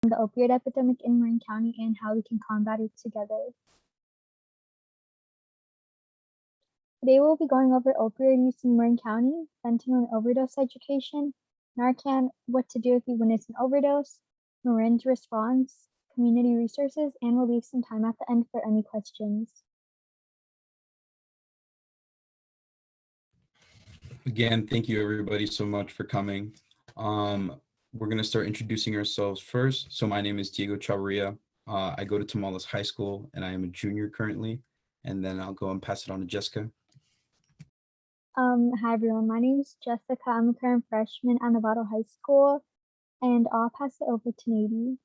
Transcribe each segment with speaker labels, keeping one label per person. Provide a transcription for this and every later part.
Speaker 1: the opioid epidemic in Marin County and how we can combat it together. Today we'll be going over opioid use in Marin County, fentanyl and overdose education, Narcan, what to do if you witness an overdose, Marin's response, community resources, and we'll leave some time at the end for any questions.
Speaker 2: Again, thank you everybody so much for coming. We're going to start introducing ourselves first. So my name is Diego Chavarria. I go to Tamales High School and I am a junior currently. And then I'll go and pass it on to Jessica.
Speaker 1: Hi everyone, my name is Jessica. I'm a current freshman at Novato High School, and I'll pass it over to Nady.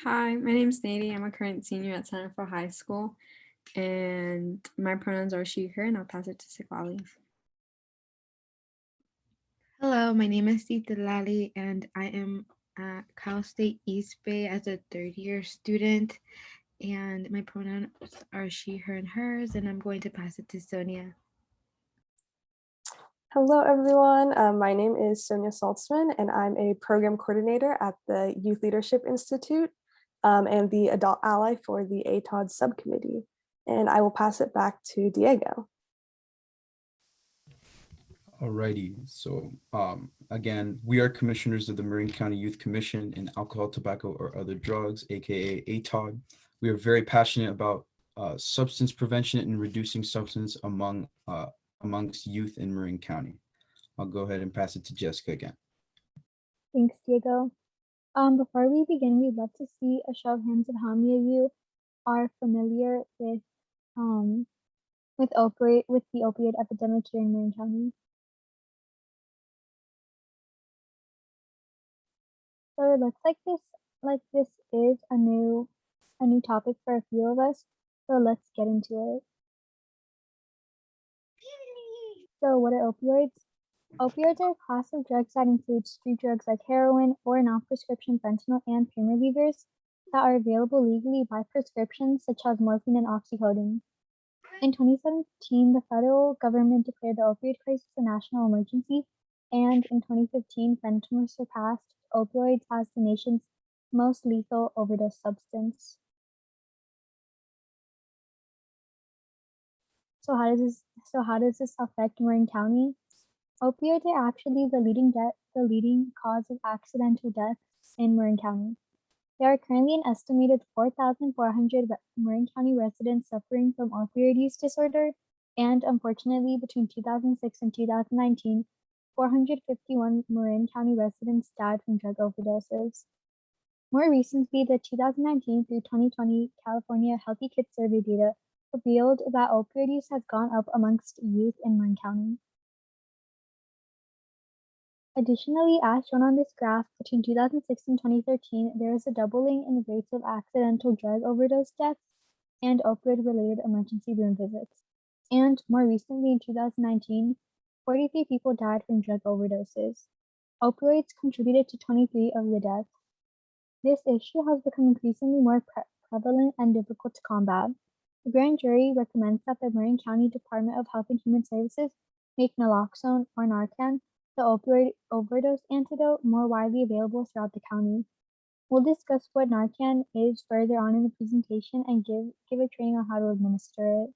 Speaker 3: Hi, my name is Nady. I'm a current senior at Santa Fe High School, and my pronouns are she, her, and I'll pass it to Sikwali.
Speaker 4: Hello, my name is Sita Lali, and I am at Cal State East Bay as a third-year student, and my pronouns are she, her, and hers, and I'm going to pass it to Sonia.
Speaker 5: Hello, everyone. My name is Sonia Saltzman, and I'm a program coordinator at the Youth Leadership Institute and the Adult Ally for the ATOD subcommittee. And I will pass it back to Diego.
Speaker 2: Alrighty, so again, we are commissioners of the Marin County Youth Commission in Alcohol, Tobacco, or Other Drugs, aka ATOD. We are very passionate about substance prevention and reducing substance amongst youth in Marin County. I'll go ahead and pass it to Jessica again.
Speaker 1: Thanks, Diego. Before we begin, we'd love to see a show of hands of how many of you are familiar with the opioid epidemic here in Marin County. So it looks like this is a new topic for a few of us. So let's get into it. So what are opioids? Opioids are a class of drugs that includes street drugs like heroin or non-prescription fentanyl and pain relievers that are available legally by prescriptions such as morphine and oxycodone. In 2017, the federal government declared the opioid crisis a national emergency, and in 2015, fentanyl surpassed opioids as the nation's most lethal overdose substance. So how does this affect Marin County? Opioids are actually the leading cause of accidental deaths in Marin County. There are currently an estimated 4,400 Marin County residents suffering from opioid use disorder, and unfortunately, between 2006 and 2019, 451 Marin County residents died from drug overdoses. More recently, the 2019 through 2020 California Healthy Kids Survey data revealed that opioid use has gone up amongst youth in Marin County. Additionally, as shown on this graph, between 2006 and 2013, there is a doubling in the rates of accidental drug overdose deaths and opioid-related emergency room visits. And more recently, in 2019, 43 people died from drug overdoses. Opioids contributed to 23 of the deaths. This issue has become increasingly more prevalent and difficult to combat. The grand jury recommends that the Marin County Department of Health and Human Services make naloxone or Narcan, the opioid overdose antidote, more widely available throughout the county. We'll discuss what Narcan is further on in the presentation and give a training on how to administer it.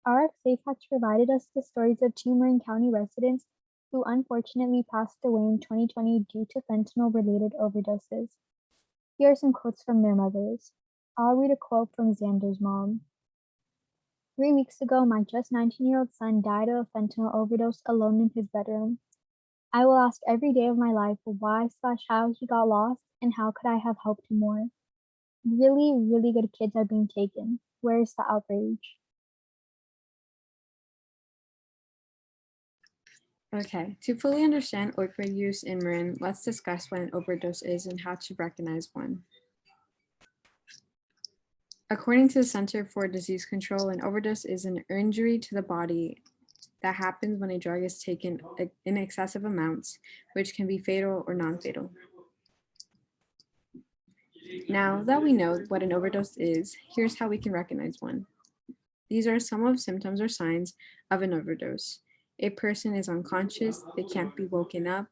Speaker 1: RX Safe has provided us the stories of 2 Marin County residents who unfortunately passed away in 2020 due to fentanyl-related overdoses. Here are some quotes from their mothers. I'll read a quote from Xander's mom. 3 weeks ago, my just 19-year-old son died of a fentanyl overdose alone in his bedroom. I will ask every day of my life why/how he got lost and how could I have helped him more. Really, really good kids are being taken. Where is the outrage?
Speaker 3: Okay, to fully understand opioid use in Marin, let's discuss what an overdose is and how to recognize one. According to the Center for Disease Control, an overdose is an injury to the body that happens when a drug is taken in excessive amounts, which can be fatal or non-fatal. Now that we know what an overdose is, here's how we can recognize one. These are some of symptoms or signs of an overdose. A person is unconscious, they can't be woken up,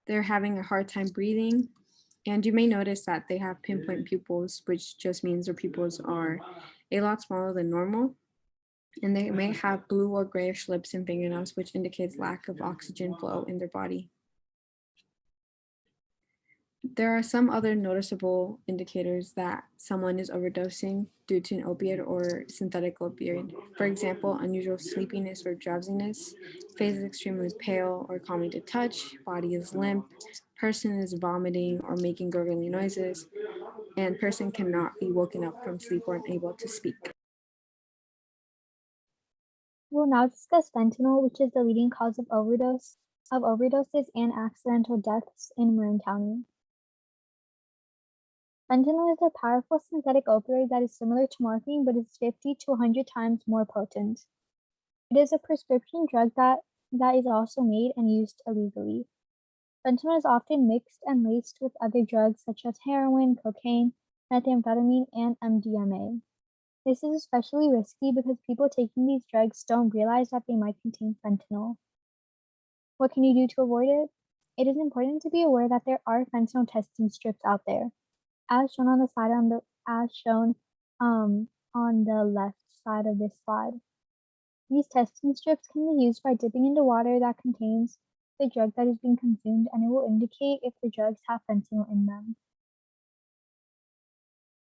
Speaker 3: they're having a hard time breathing, and you may notice that they have pinpoint pupils, which just means their pupils are a lot smaller than normal, and they may have blue or grayish lips and fingernails, which indicates lack of oxygen flow in their body. There are some other noticeable indicators that someone is overdosing due to an opiate or synthetic opioid. For example, unusual sleepiness or drowsiness, face is extremely pale or calming to touch, body is limp, person is vomiting or making gurgling noises, and person cannot be woken up from sleep or unable to speak.
Speaker 1: We'll now discuss fentanyl, which is the leading cause of overdoses and accidental deaths in Marin County. Fentanyl is a powerful synthetic opioid that is similar to morphine but is 50 to 100 times more potent. It is a prescription drug that is also made and used illegally. Fentanyl is often mixed and laced with other drugs such as heroin, cocaine, methamphetamine, and MDMA. This is especially risky because people taking these drugs don't realize that they might contain fentanyl. What can you do to avoid it? It is important to be aware that there are fentanyl testing strips out there, as shown on the side on the left side of this slide. These testing strips can be used by dipping into water that contains the drug that is being consumed, and it will indicate if the drugs have fentanyl in them.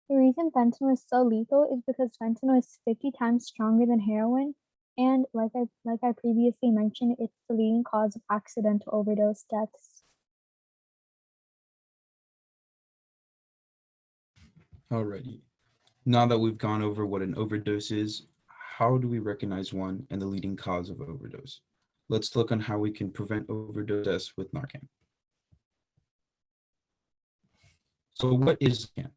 Speaker 1: The reason fentanyl is so lethal is because fentanyl is 50 times stronger than heroin, and like I previously mentioned, it's the leading cause of accidental overdose deaths.
Speaker 2: Alrighty. Now that we've gone over what an overdose is, how do we recognize one and the leading cause of overdose? Let's look on how we can prevent overdose deaths with Narcan. So what is Narcan?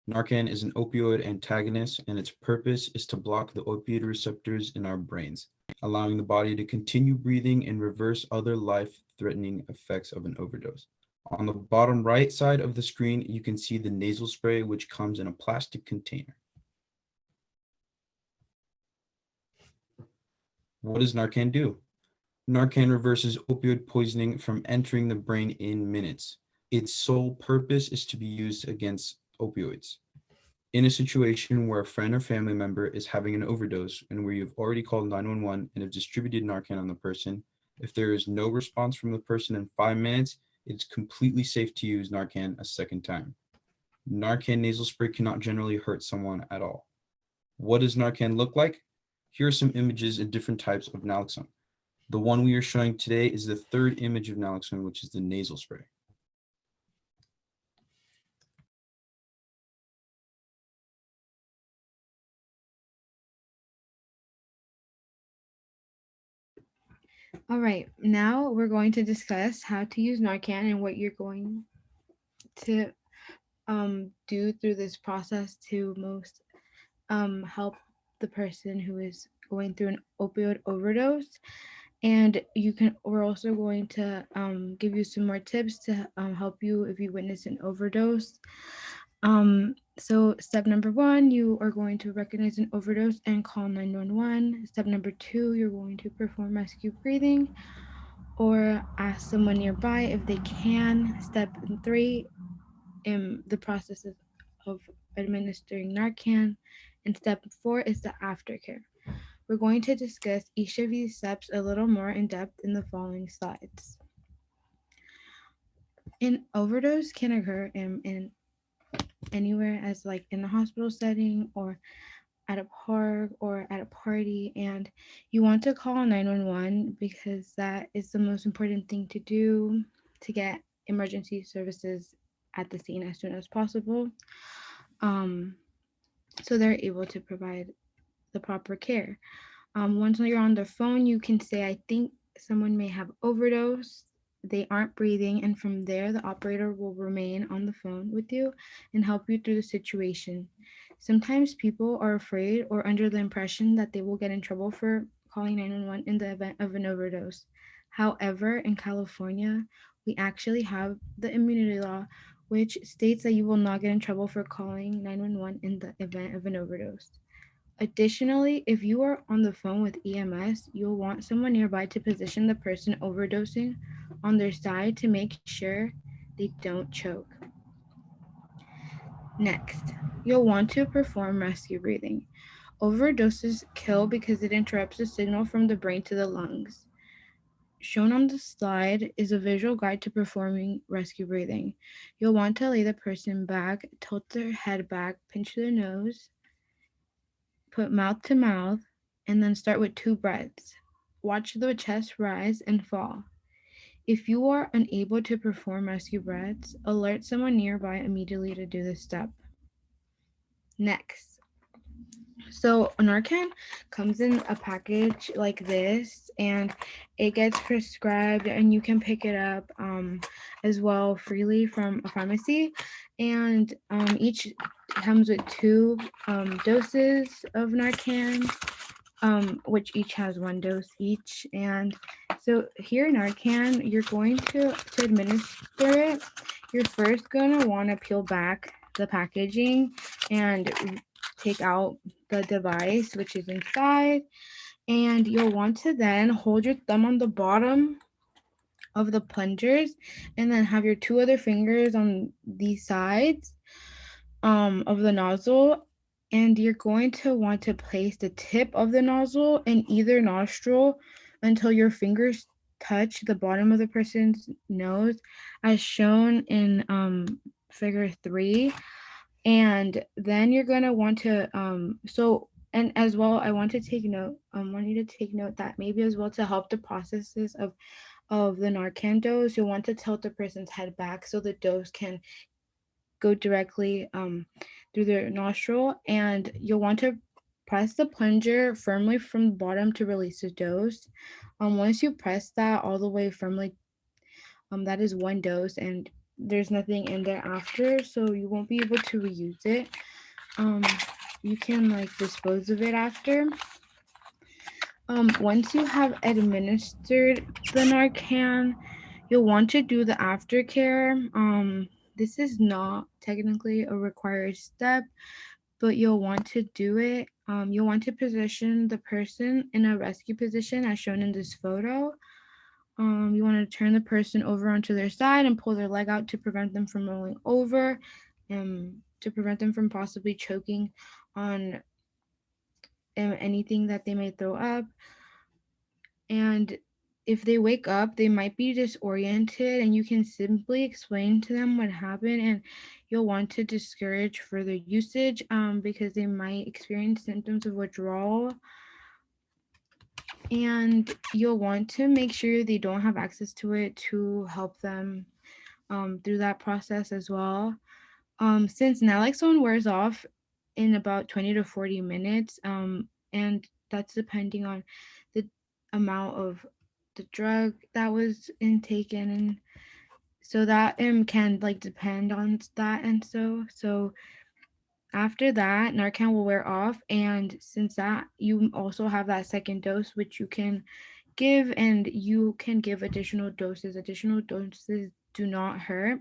Speaker 2: Narcan is an opioid antagonist, and its purpose is to block the opioid receptors in our brains, allowing the body to continue breathing and reverse other life-threatening effects of an overdose. On the bottom right side of the screen, you can see the nasal spray, which comes in a plastic container. What does Narcan do? Narcan reverses opioid poisoning from entering the brain in minutes. Its sole purpose is to be used against opioids. In a situation where a friend or family member is having an overdose and where you've already called 911 and have distributed Narcan on the person, if there is no response from the person in 5 minutes, it's completely safe to use Narcan a second time. Narcan nasal spray cannot generally hurt someone at all. What does Narcan look like? Here are some images of different types of naloxone. The one we are showing today is the third image of naloxone, which is the nasal spray.
Speaker 4: All right, now we're going to discuss how to use Narcan and what you're going to do through this process to most help the person who is going through an opioid overdose. And we're also going to give you some more tips to help you if you witness an overdose. So step number 1, you are going to recognize an overdose and call 911. Step number 2, you're going to perform rescue breathing or ask someone nearby if they can. Step 3, the process of administering Narcan. And step 4 is the aftercare. We're going to discuss each of these steps a little more in depth in the following slides. An overdose can occur in anywhere, as like in a hospital setting or at a park or at a party, and you want to call 911 because that is the most important thing to do to get emergency services at the scene as soon as possible, so they're able to provide the proper care. Once you're on the phone, you can say, I think someone may have overdosed. They aren't breathing. And from there, the operator will remain on the phone with you and help you through the situation. Sometimes people are afraid or under the impression that they will get in trouble for calling 911 in the event of an overdose. However, in California, we actually have the immunity law, which states that you will not get in trouble for calling 911 in the event of an overdose. Additionally, if you are on the phone with EMS, you'll want someone nearby to position the person overdosing on their side to make sure they don't choke. Next, you'll want to perform rescue breathing. Overdoses kill because it interrupts the signal from the brain to the lungs. Shown on the slide is a visual guide to performing rescue breathing. You'll want to lay the person back, tilt their head back, pinch their nose, put mouth to mouth, and then start with 2 breaths. Watch the chest rise and fall. If you are unable to perform rescue breaths, alert someone nearby immediately to do this step. Next. So Narcan comes in a package like this, and it gets prescribed, and you can pick it up as well freely from a pharmacy. And each comes with 2 doses of Narcan, which each has 1 dose each. And so here Narcan, you're going to administer it. You're first going to want to peel back the packaging and take out the device which is inside, and you'll want to then hold your thumb on the bottom of the plungers and then have your 2 other fingers on the sides of the nozzle, and you're going to want to place the tip of the nozzle in either nostril until your fingers touch the bottom of the person's nose as shown in figure 3. And then you're going to want to and as well, I want you to take note that maybe as well to help the processes of the Narcan dose, you'll want to tilt the person's head back so the dose can go directly through their nostril, and you'll want to press the plunger firmly from the bottom to release the dose. Once you press that all the way firmly, that is 1 dose, and there's nothing in there after, so you won't be able to reuse it. You can like dispose of it after. Once you have administered the Narcan, you'll want to do the aftercare. This is not technically a required step, but you'll want to do it. You'll want to position the person in a rescue position as shown in this photo. You want to turn the person over onto their side and pull their leg out to prevent them from rolling over, to prevent them from possibly choking on anything that they may throw up. And if they wake up, they might be disoriented, and you can simply explain to them what happened, and you'll want to discourage further usage because they might experience symptoms of withdrawal. And you'll want to make sure they don't have access to it to help them through that process as well. Since naloxone wears off in about 20 to 40 minutes, and that's depending on the amount of the drug that was intaken, and so that can like depend on that. And so after that, Narcan will wear off, and since that you also have that 2nd dose which you can give, and you can give additional doses. Additional doses do not hurt.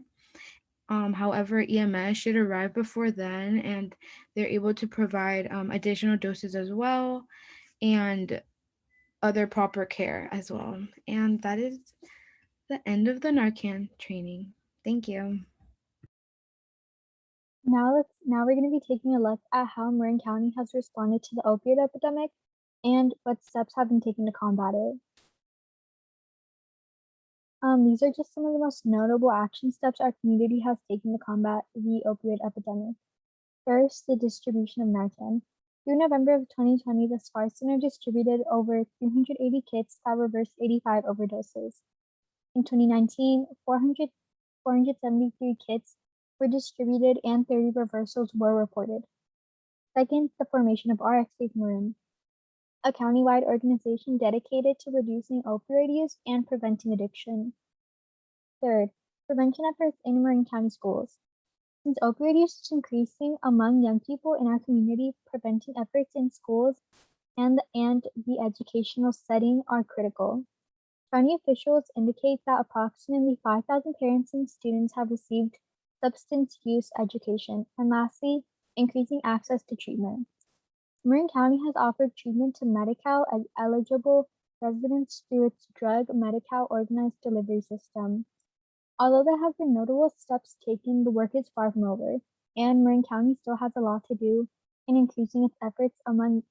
Speaker 4: However, EMS should arrive before then, and they're able to provide additional doses as well, and other proper care as well. And that is the end of the Narcan training. Thank you.
Speaker 1: Now we're going to be taking a look at how Marin County has responded to the opioid epidemic and what steps have been taken to combat it. These are just some of the most notable action steps our community has taken to combat the opioid epidemic. First, the distribution of Narcan. Through November of 2020, the SPAR Center distributed over 380 kits that reversed 85 overdoses. In 2019, 473 kits were distributed and 30 reversals were reported. Second, the formation of RX Safe Marin, a countywide organization dedicated to reducing opioid use and preventing addiction. Third, prevention efforts in Marin County schools. Since opioid use is increasing among young people in our community, prevention efforts in schools and the educational setting are critical. County officials indicate that approximately 5,000 parents and students have received substance use education, and lastly, increasing access to treatment. Marin County has offered treatment to Medi-Cal eligible residents through its drug Medi-Cal organized delivery system. Although there have been notable steps taken, the work is far from over, and Marin County still has a lot to do in increasing its efforts amongst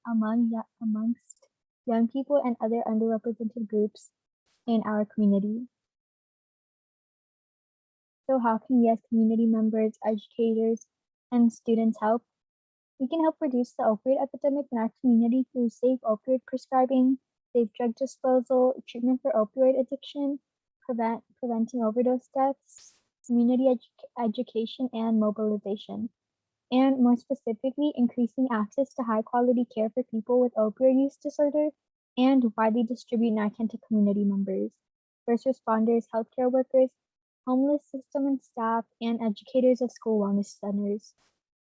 Speaker 1: young people and other underrepresented groups in our community. So how can we as community members, educators, and students help? We can help reduce the opioid epidemic in our community through safe opioid prescribing, safe drug disposal, treatment for opioid addiction, preventing overdose deaths, community education, and mobilization. And more specifically, increasing access to high-quality care for people with opioid use disorder and widely distribute Narcan to community members, first responders, healthcare workers, homeless system and staff, and educators of school wellness centers.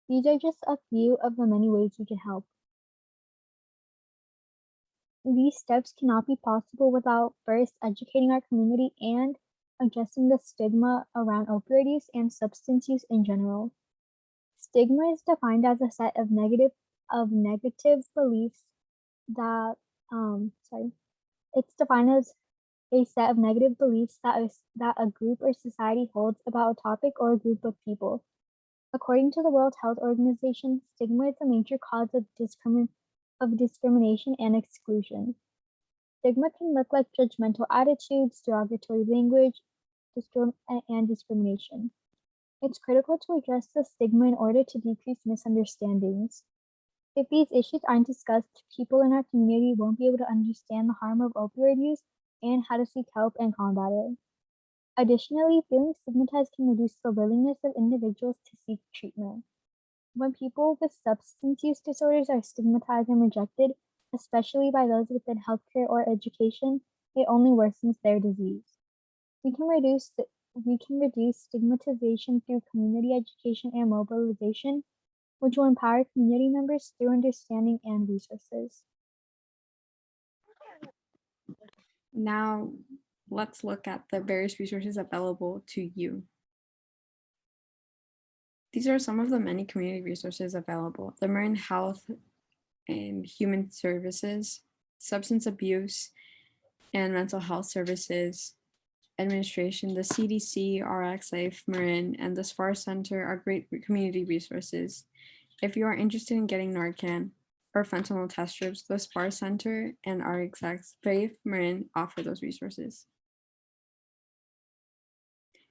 Speaker 1: These are just a few of the many ways we can help. These steps cannot be possible without first educating our community and addressing the stigma around opioid use and substance use in general. Stigma is defined as a set of negative beliefs that it's defined as a set of negative beliefs that a group or society holds about a topic or a group of people. According to the World Health Organization, stigma is a major cause of discrimination and exclusion. Stigma can look like judgmental attitudes, derogatory language, and discrimination. It's critical to address the stigma in order to decrease misunderstandings. If these issues aren't discussed, people in our community won't be able to understand the harm of opioid use and how to seek help and combat it. Additionally, feeling stigmatized can reduce the willingness of individuals to seek treatment. When people with substance use disorders are stigmatized and rejected, especially by those within healthcare or education, it only worsens their disease. We can reduce stigmatization through community education and mobilization, which will empower community members through understanding and resources.
Speaker 3: Now, let's look at the various resources available to you. These are some of the many community resources available. The Marin Health and Human Services, Substance Abuse and Mental Health Services Administration, the CDC, RX Life, Marin, and the SPAR Center are great community resources. If you are interested in getting Narcan or fentanyl test strips, the SPAR Center and RX Life, Marin offer those resources.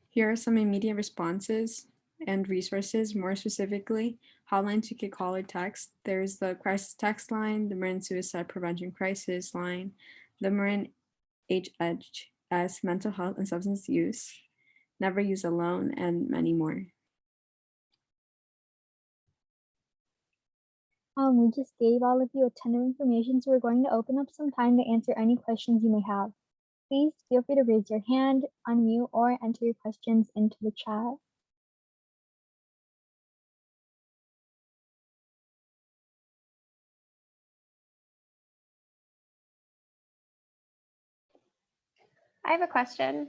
Speaker 3: Here are some immediate responses and resources, more specifically, hotlines you could call or text. There's the crisis text line, the Marin Suicide Prevention Crisis line, the Marin HHS Mental Health and Substance Use, Never Use Alone, and many more.
Speaker 1: We just gave all of you a ton of information, so we're going to open up some time to answer any questions you may have. Please feel free to raise your hand, unmute, or enter your questions into the chat.
Speaker 6: I have a question.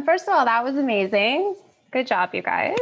Speaker 6: First of all, that was amazing. Good job, you guys.